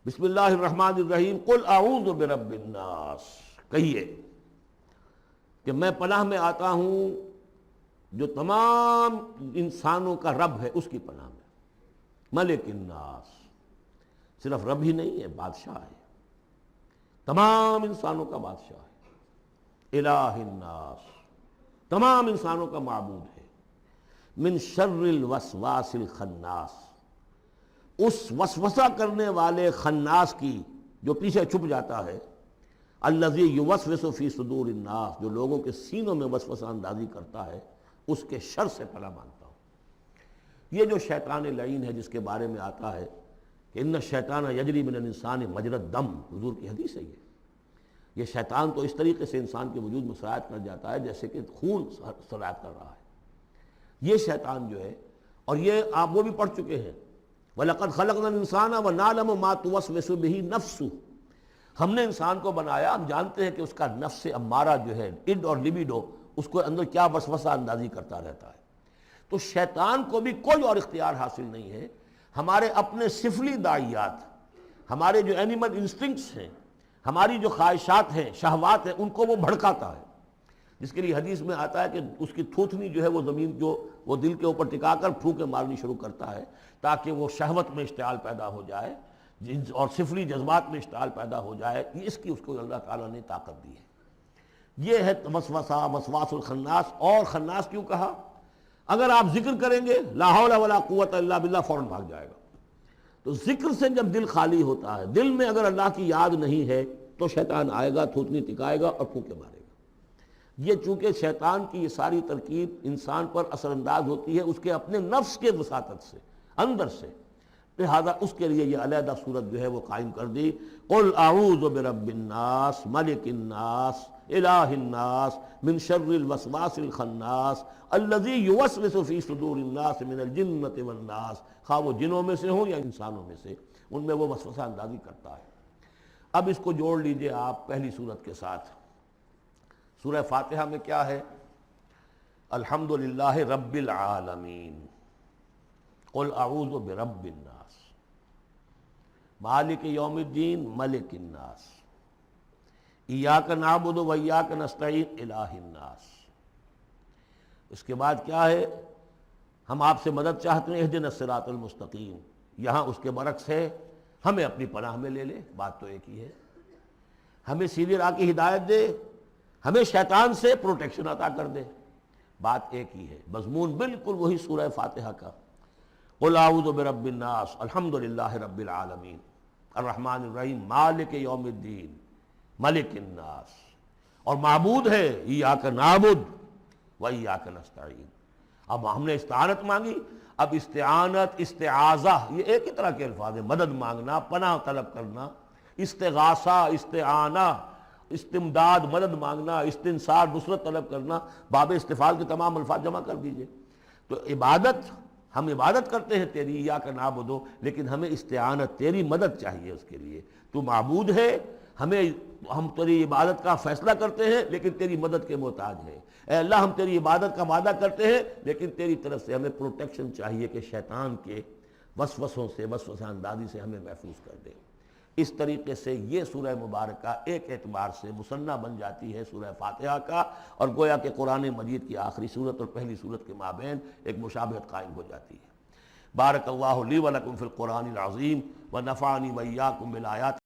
بسم اللہ الرحمن الرحیم قل اعوذ برب الناس، کہیے کہ میں پناہ میں آتا ہوں جو تمام انسانوں کا رب ہے، اس کی پناہ میں۔ ملک الناس، صرف رب ہی نہیں ہے، بادشاہ ہے، تمام انسانوں کا بادشاہ ہے۔ الہ الناس، تمام انسانوں کا معبود ہے۔ من شر الوسواس الخناس، اس وسوسہ کرنے والے خناس کی جو پیچھے چھپ جاتا ہے، الذی یوسوس فی صدور الناس، جو لوگوں کے سینوں میں وسوسہ اندازی کرتا ہے، اس کے شر سے پناہ مانگتا ہوں۔ یہ جو شیطان لعین ہے جس کے بارے میں آتا ہے کہ ان الشیطان یجری من الانسان مجری الدم، حضور کی حدیث ہے یہ شیطان تو اس طریقے سے انسان کے وجود میں سرایت کر جاتا ہے جیسے کہ خون سرایت کر رہا ہے۔ یہ شیطان جو ہے، اور یہ آپ وہ بھی پڑھ چکے ہیں، وَلَقَدْ خَلَقْنَا الْإِنسَانَ وَنَعْلَمُ مَا تُوَسْوِسُ بِهِ نَفْسُهُ، ہم نے انسان کو بنایا، ہم جانتے ہیں کہ اس کا نفس امارہ جو ہے، اڈ اور لیبیڈو، اس کو اندر کیا وسوسہ اندازی کرتا رہتا ہے۔ تو شیطان کو بھی کوئی اور اختیار حاصل نہیں ہے، ہمارے اپنے سفلی داعیات، ہمارے جو اینیمل انسٹنکٹس ہیں، ہماری جو خواہشات ہیں، شہوات ہیں، ان کو وہ بھڑکاتا ہے، جس کے لیے حدیث میں آتا ہے کہ اس کی تھوتنی جو ہے وہ زمین جو وہ دل کے اوپر ٹکا کر پھونکے مارنی شروع کرتا ہے تاکہ وہ شہوت میں اشتعال پیدا ہو جائے اور سفلی جذبات میں اشتعال پیدا ہو جائے۔ اس کی اس کو اللہ تعالیٰ نے طاقت دی ہے۔ یہ ہے وسوسہ، وسواس الخناس۔ اور خناس کیوں کہا؟ اگر آپ ذکر کریں گے لا حول ولا قوت الا باللہ، فوراً بھاگ جائے گا۔ تو ذکر سے جب دل خالی ہوتا ہے، دل میں اگر اللہ کی یاد نہیں ہے تو شیطان آئے گا، تھوتنی ٹکائے گا اور پھونکے مارے گا۔ یہ چونکہ شیطان کی یہ ساری ترکیب انسان پر اثر انداز ہوتی ہے اس کے اپنے نفس کے وساطت سے، اندر سے، لہذا اس کے لیے یہ علیحدہ صورت جو ہے وہ قائم کر دی۔ قل اعوذ برب الناس ملک الناس الہ الناس من شر الوسواس الخناس الذی یوسوس فی صدور الناس من الجنۃ والناس، خواہ وہ جنوں میں سے ہوں یا انسانوں میں سے، ان میں وہ وسوسہ اندازی کرتا ہے۔ اب اس کو جوڑ لیجئے آپ پہلی صورت کے ساتھ۔ سورہ فاتحہ میں کیا ہے؟ الحمدللہ رب العالمین، قل اعوذ برب الناس، مالک یوم الدین، ملک الناس، ایاک نعبد و ایاک نستعین، الہ الناس۔ اس کے بعد کیا ہے؟ ہم آپ سے مدد چاہتے ہیں، اہدنا الصراط المستقیم۔ یہاں اس کے برعکس ہے، ہمیں اپنی پناہ میں لے لے، بات تو ایک ہی ہے۔ ہمیں سیدھی راہ کی ہدایت دے، ہمیں شیطان سے پروٹیکشن عطا کر دے، بات ایک ہی ہے، مضمون بالکل وہی سورہ فاتحہ کا۔ قل اعوذ برب الناس، الحمدللہ رب العالمین، الرحمن الرحیم، مالک یوم الدین، ملک الناس، اور معبود ہے ایاک نعبد و ایاک نستعین۔ اب ہم نے استعانت مانگی، اب استعانت، استعاذہ، یہ ایک ہی طرح کے الفاظ ہیں، مدد مانگنا، پناہ طلب کرنا، استغاثہ، استعانہ، استمداد، مدد مانگنا، استنصار، نصرت طلب کرنا، باب استفعال کے تمام الفاظ جمع کر دیجئے۔ تو عبادت، ہم عبادت کرتے ہیں تیری، ایاک نعبد، لیکن ہمیں استعانت، تیری مدد چاہیے اس کے لیے۔ تو معبود ہے، ہم تیری عبادت کا فیصلہ کرتے ہیں لیکن تیری مدد کے محتاج ہیں۔ اے اللہ، ہم تیری عبادت کا وعدہ کرتے ہیں لیکن تیری طرف سے ہمیں پروٹیکشن چاہیے کہ شیطان کے وسوسوں سے، وسوسہ اندازی سے ہمیں محفوظ کر دے۔ اس طریقے سے یہ سورہ مبارکہ ایک اعتبار سے مثنیٰ بن جاتی ہے سورہ فاتحہ کا، اور گویا کہ قرآن مجید کی آخری صورت اور پہلی صورت کے مابین ایک مشابہت قائم ہو جاتی ہے۔ بارک اللہ لی و لکم فی القرآن العظیم و نفعنی و ایاکم بالآیات